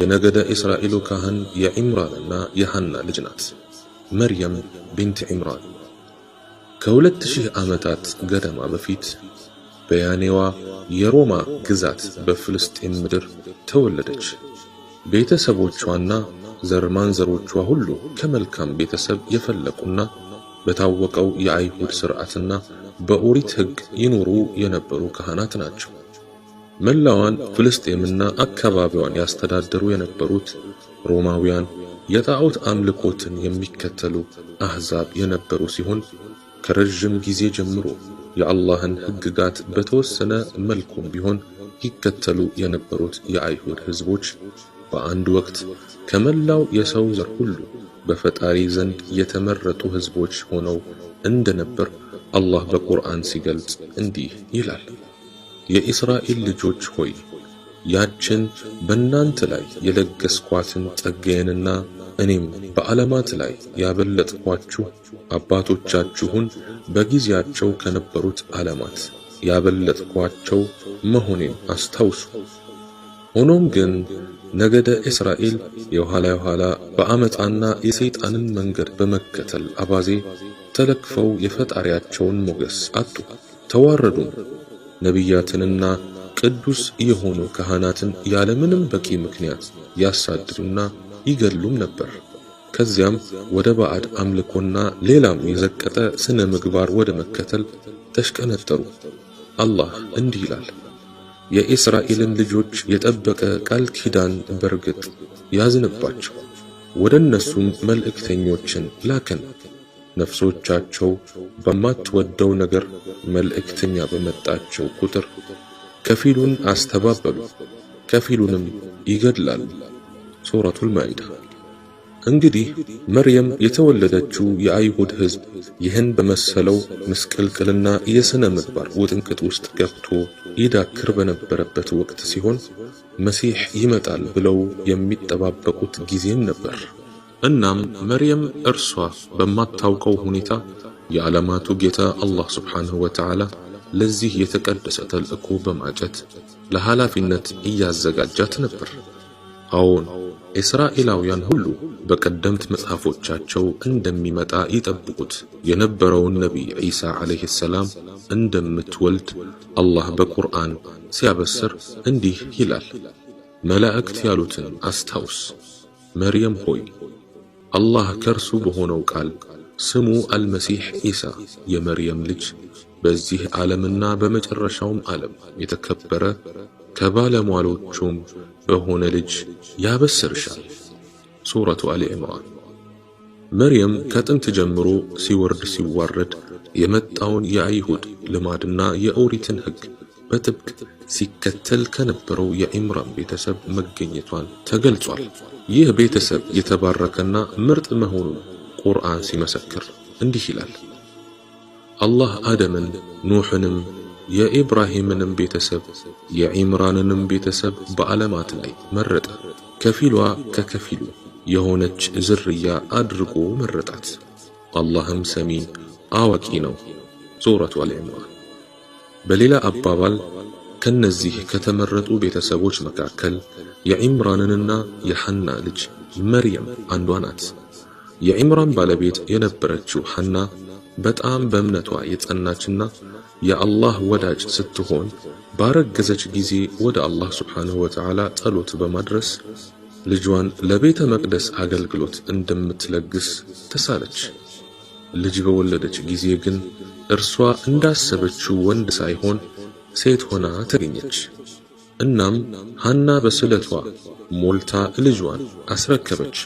የነገደ እስራኤሉ ካህን የዒምራንና የሐና ልጅ ናት። መርየም ቢንት ዒምራን ከ2000 ዓመታት ገደማ በፊት በያኔዋ የሮማ ግዛት በፍልስጤም ምድር ተወለደች። ቤተሰቦቿና ዘር ማንዘሮቿ ሁሉ ከመልካም ቤተሰብ የፈለቁና በታወቀው የአይሁድ ሥርዓትና በኦሪት ሕግ ይኖሩ የነበሩ ካህናት ናቸው። መላዋን ፍልስጤምና አካባቢዋን ያስተዳደሩ የነበሩት ሮማውያን የጣዖት አምልኮትን የሚከተሉ አሕዛብ የነበሩ ሲሆን ከረጅም ጊዜ ጀምሮ የአላህን ሕግጋት በተወሰነ መልኩም ቢሆን ይከተሉ የነበሩት የአይሁድ ሕዝቦች በአንድ ወቅት ከመላው የሰው ዘር ሁሉ በፈጣሪ ዘንድ የተመረጡ ሕዝቦች ሆነው እንደነበር አላህ በቁርአን ሲገልጽ እንዲህ ይላል። የእስራኤል ልጆች ሆይ ያችን በእናንተ ላይ የለገስኳትን ጸጋዬንና እኔም በዓለማት ላይ ያበለጥኳችሁ አባቶቻችሁን በጊዜያቸው ከነበሩት ዓለማት ያበለጥኳቸው መሆኔን አስታውሱ። ሆኖም ግን ነገደ እስራኤል የኋላ በአመፃና የሰይጣንን መንገድ በመከተል አባዜ ተለክፈው የፈጣሪያቸውን ሞገስ አጡ፣ ተዋረዱም። ነቢያትንና ቅዱስ የሆኑ ካህናትን ያለምንም በቂ ምክንያት ያሳድዱና ይገሉም ነበር። ከዚያም ወደ ባዕድ አምልኮና ሌላም የዘቀጠ ስነ ምግባር ወደ መከተል ተሽቀነጠሩ። አላህ እንዲህ ይላል፣ የእስራኤልን ልጆች የጠበቀ ቃል ኪዳን በርግጥ ያዝንባቸው፣ ወደ እነሱም መልእክተኞችን ላከን። ነፍሶቻቸው በማትወደው ነገር መልእክተኛ በመጣቸው ቁጥር ከፊሉን አስተባበሉ፣ ከፊሉንም ይገድላሉ። ሱረቱል ማኢዳ። እንግዲህ መርየም የተወለደችው የአይሁድ ሕዝብ ይህን በመሰለው ምስቅልቅልና የሥነ ምግባር ውጥንቅጥ ውስጥ ገብቶ ይዳክር በነበረበት ወቅት ሲሆን መሲሕ ይመጣል ብለው የሚጠባበቁት ጊዜም ነበር። እናም መርየም እርሷ በማታውቀው ሁኔታ የዓለማቱ ጌታ አላህ ሱብሓነሁ ወተዓላ ለዚህ የተቀደሰ ተልእኮ በማጨት ለኃላፊነት እያዘጋጃት ነበር። አዎን፣ እስራኤላውያን ሁሉ በቀደምት መጽሐፎቻቸው እንደሚመጣ ይጠብቁት የነበረውን ነቢይ ዒሳ ዓለይሂ ሰላም እንደምትወልድ አላህ በቁርአን ሲያበስር እንዲህ ይላል፣ መላእክት ያሉትን አስታውስ፣ መርየም ሆይ አላህ ከእርሱ በሆነው ቃል ስሙ አልመሲሕ ዒሳ የመርየም ልጅ በዚህ ዓለምና በመጨረሻውም ዓለም የተከበረ ከባለሟሎቹም በሆነ ልጅ ያበስርሻል። ሱረቱ አሊ ኢምራን። መርየም ከጥንት ጀምሮ ሲወርድ ሲዋረድ የመጣውን የአይሁድ ልማድና የኦሪትን ሕግ በጥብቅ ሲከተል ከነበረው የዒምራን ቤተሰብ መገኘቷን ተገልጿል። ይህ ቤተሰብ የተባረከና ምርጥ መሆኑን ቁርአን ሲመሰክር እንዲህ ይላል፣ አላህ አደምን፣ ኑሕንም፣ የኢብራሂምንም ቤተሰብ የዒምራንንም ቤተሰብ በዓለማት ላይ መረጠ። ከፊሏ ከከፊሉ የሆነች ዝርያ አድርጎ መረጣት። አላህም ሰሚ አዋቂ ነው። ሱረቱ አሊ ኢምራን። በሌላ አባባል ከነዚህ ከተመረጡ ቤተሰቦች መካከል የዒምራንና የሐና ልጅ መርየም አንዷ ናት። የዒምራን ባለቤት የነበረችው ሐና በጣም በእምነቷ የጸናችና የአላህ ወዳጅ ስትሆን ባረገዘች ጊዜ ወደ አላህ ሱብሓነሁ ወተዓላ ጸሎት በማድረስ ልጇን ለቤተ መቅደስ አገልግሎት እንደምትለግስ ተሳለች። ልጅ በወለደች ጊዜ ግን እርሷ እንዳሰበችው ወንድ ሳይሆን ሴት ሆና ተገኘች። እናም ሐና በስለቷ ሞልታ ልጇን አስረከበች።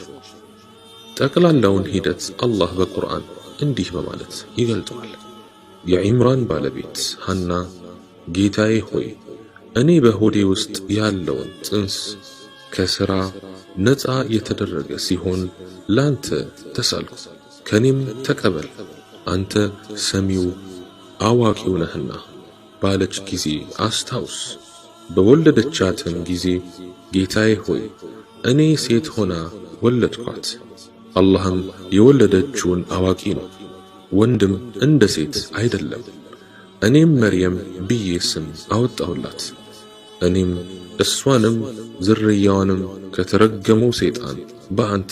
ጠቅላላውን ሂደት አላህ በቁርአን እንዲህ በማለት ይገልጠዋል። የዒምራን ባለቤት ሐና ጌታዬ ሆይ እኔ በሆዴ ውስጥ ያለውን ጽንስ ከሥራ ነፃ የተደረገ ሲሆን ላንተ ተሳልኩ፣ ከኔም ተቀበል፣ አንተ ሰሚው አዋቂው ነህና ባለች ጊዜ አስታውስ። በወለደቻትም ጊዜ ጌታዬ ሆይ እኔ ሴት ሆና ወለድኳት፣ አላህም የወለደችውን አዋቂ ነው፣ ወንድም እንደ ሴት አይደለም። እኔም መርየም ብዬ ስም አወጣሁላት። እኔም እሷንም ዝርያዋንም ከተረገመው ሰይጣን በአንተ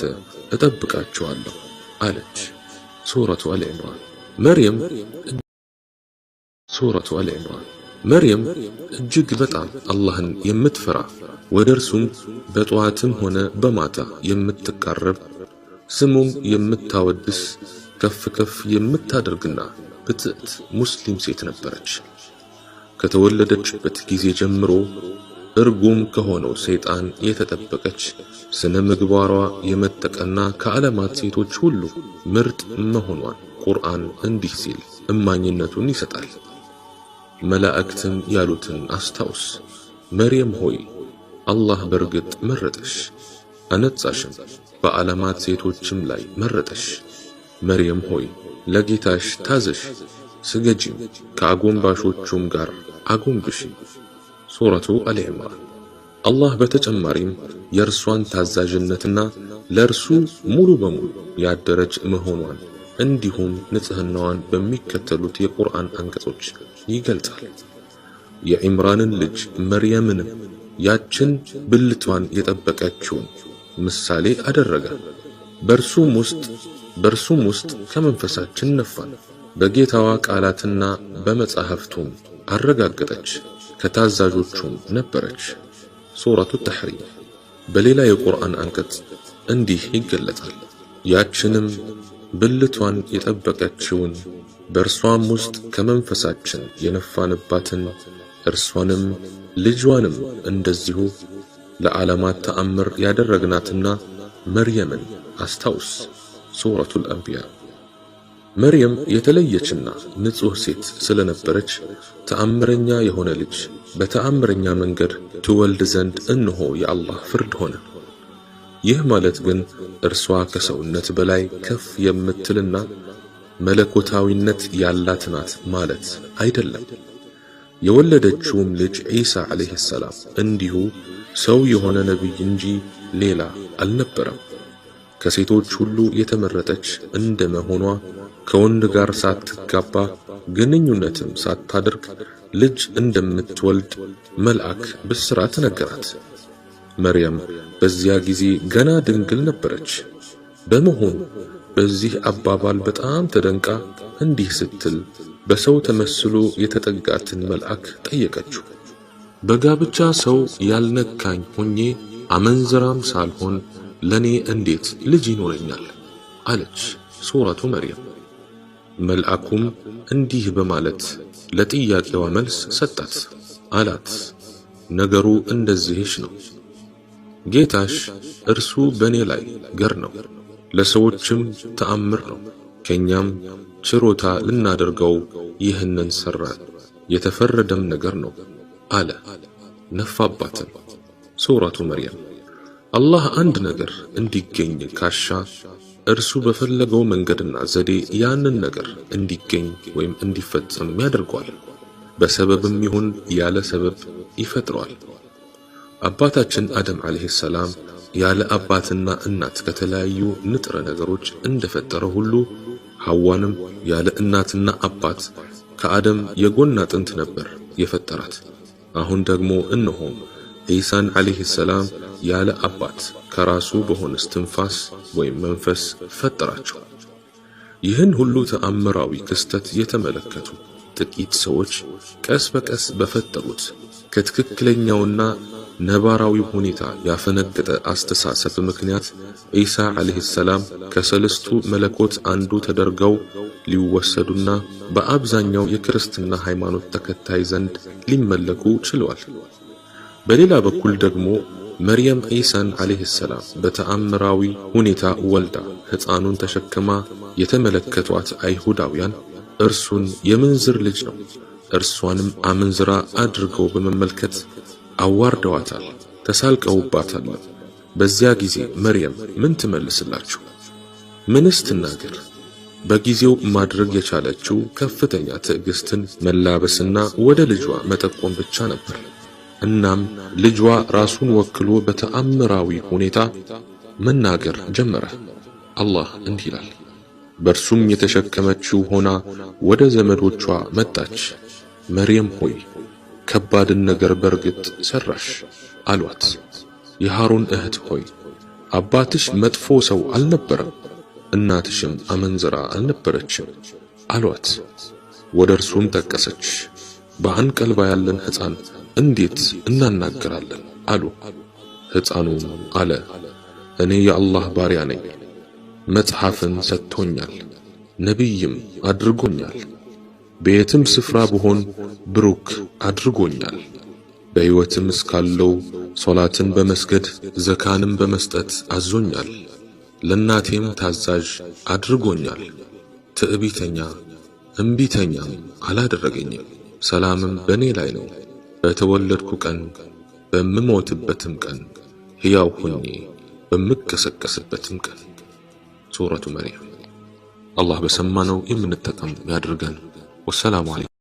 እጠብቃቸዋለሁ አለች። ሱረቱ አልዕምራን። መርየም እጅግ በጣም አላህን የምትፈራ ወደ እርሱም በጠዋትም ሆነ በማታ የምትቃረብ ስሙም የምታወድስ ከፍ ከፍ የምታደርግና ብትዕት ሙስሊም ሴት ነበረች። ከተወለደችበት ጊዜ ጀምሮ እርጉም ከሆነው ሰይጣን የተጠበቀች ስነ ምግባሯ የመጠቀና ከዓለማት ሴቶች ሁሉ ምርጥ መሆኗን ቁርአን እንዲህ ሲል እማኝነቱን ይሰጣል። መላእክትም ያሉትን አስታውስ፣ መርየም ሆይ አላህ በርግጥ መረጠሽ፣ አነጻሽም፣ በዓለማት ሴቶችም ላይ መረጠሽ። መርየም ሆይ ለጌታሽ ታዘሽ፣ ስገጂም፣ ከአጎንባሾቹም ጋር አጎንብሺ። ሱረቱ አልዕምራን። አላህ በተጨማሪም የእርሷን ታዛዥነትና ለእርሱ ሙሉ በሙሉ ያደረች መሆኗን እንዲሁም ንጽህናዋን በሚከተሉት የቁርአን አንቀጾች ይገልጻል። የዒምራንን ልጅ መርየምንም ያችን ብልቷን የጠበቀችውን ምሳሌ አደረገ። በእርሱም ውስጥ ከመንፈሳችን ነፋን፣ በጌታዋ ቃላትና በመጻሕፍቱም አረጋገጠች፣ ከታዛዦቹም ነበረች። ሱረቱ ተሕሪም። በሌላ የቁርአን አንቀጽ እንዲህ ይገለጻል። ያችንም ብልቷን የጠበቀችውን በእርሷም ውስጥ ከመንፈሳችን የነፋንባትን እርሷንም ልጇንም እንደዚሁ ለዓለማት ተአምር ያደረግናትና መርየምን አስታውስ። ሱረቱል አንቢያ። መርየም የተለየችና ንጹሕ ሴት ስለነበረች ተአምረኛ የሆነ ልጅ በተአምረኛ መንገድ ትወልድ ዘንድ እነሆ የአላህ ፍርድ ሆነ። ይህ ማለት ግን እርሷ ከሰውነት በላይ ከፍ የምትልና መለኮታዊነት ያላት ናት ማለት አይደለም። የወለደችውም ልጅ ዒሳ ዓለይሂ ሰላም እንዲሁ ሰው የሆነ ነቢይ እንጂ ሌላ አልነበረም። ከሴቶች ሁሉ የተመረጠች እንደ መሆኗ ከወንድ ጋር ሳትጋባ ግንኙነትም ሳታደርግ ልጅ እንደምትወልድ መልአክ ብስራት ነገራት። መርየም በዚያ ጊዜ ገና ድንግል ነበረች። በመሆኑ በዚህ አባባል በጣም ተደንቃ እንዲህ ስትል በሰው ተመስሎ የተጠጋትን መልአክ ጠየቀችው። በጋብቻ ሰው ያልነካኝ ሆኜ አመንዝራም ሳልሆን ለኔ እንዴት ልጅ ይኖረኛል? አለች። ሱረቱ መርየም። መልአኩም እንዲህ በማለት ለጥያቄዋ መልስ ሰጣት። አላት፣ ነገሩ እንደዚህሽ ነው። ጌታሽ እርሱ በኔ ላይ ገር ነው፣ ለሰዎችም ተአምር ነው። ከኛም ችሮታ ልናደርገው ይህንን ሰራን፣ የተፈረደም ነገር ነው አለ። ነፋባትም። ሱረቱ መርየም። አላህ አንድ ነገር እንዲገኝ ካሻ እርሱ በፈለገው መንገድና ዘዴ ያንን ነገር እንዲገኝ ወይም እንዲፈጸም ያደርገዋል። በሰበብም ይሁን ያለ ሰበብ ይፈጥረዋል። አባታችን አደም ዓለይሂ ሰላም ያለ አባትና እናት ከተለያዩ ንጥረ ነገሮች እንደፈጠረ ሁሉ ሐዋንም ያለ እናትና አባት ከአደም የጎን አጥንት ነበር የፈጠራት። አሁን ደግሞ እነሆ ዒሳን ዓለይሂ ሰላም ያለ አባት ከራሱ በሆነ እስትንፋስ ወይም መንፈስ ፈጠራቸው። ይህን ሁሉ ተአምራዊ ክስተት የተመለከቱ ጥቂት ሰዎች ቀስ በቀስ በፈጠሩት ከትክክለኛውና ነባራዊ ሁኔታ ያፈነገጠ አስተሳሰብ ምክንያት ዒሳ ዓለይሂ ሰላም ከሰለስቱ መለኮት አንዱ ተደርገው ሊወሰዱና በአብዛኛው የክርስትና ሃይማኖት ተከታይ ዘንድ ሊመለኩ ችለዋል። በሌላ በኩል ደግሞ መርየም ዒሳን ዓለይሂ ሰላም በተአምራዊ ሁኔታ ወልዳ ሕፃኑን ተሸክማ የተመለከቷት አይሁዳውያን እርሱን የምንዝር ልጅ ነው፣ እርሷንም አመንዝራ አድርገው በመመልከት አዋርደዋታል፣ ተሳልቀውባታል። በዚያ ጊዜ መርየም ምን ትመልስላችሁ? ምንስ ትናገር? በጊዜው ማድረግ የቻለችው ከፍተኛ ትዕግስትን መላበስና ወደ ልጇ መጠቆም ብቻ ነበር። እናም ልጇ ራሱን ወክሎ በተአምራዊ ሁኔታ መናገር ጀመረ። አላህ እንዲህ ይላል፣ በእርሱም የተሸከመችው ሆና ወደ ዘመዶቿ መጣች። መርየም ሆይ ከባድን ነገር በርግጥ ሰራሽ አሏት። የሃሩን እህት ሆይ አባትሽ መጥፎ ሰው አልነበረም፣ እናትሽም አመንዝራ አልነበረችም አሏት። ወደ እርሱም ጠቀሰች። በአንቀልባ ያለን ሕፃን እንዴት እናናገራለን አሉ። ሕፃኑ አለ፣ እኔ የአላህ ባሪያ ነኝ፣ መጽሐፍን ሰጥቶኛል፣ ነቢይም አድርጎኛል፣ በየትም ስፍራ ብሆን ብሩክ አድርጎኛል፣ በሕይወትም እስካለው ሶላትን በመስገድ ዘካንም በመስጠት አዞኛል፣ ለእናቴም ታዛዥ አድርጎኛል፣ ትዕቢተኛ እምቢተኛም አላደረገኝም፣ ሰላምም በእኔ ላይ ነው፣ በተወለድኩ ቀን በምሞትበትም ቀን ሕያው ሆኜ በምቀሰቀስበትም ቀን። ሱረቱ መርየም። አላህ በሰማነው የምንጠቀም ያድርገን። ወሰላሙ አለይኩም።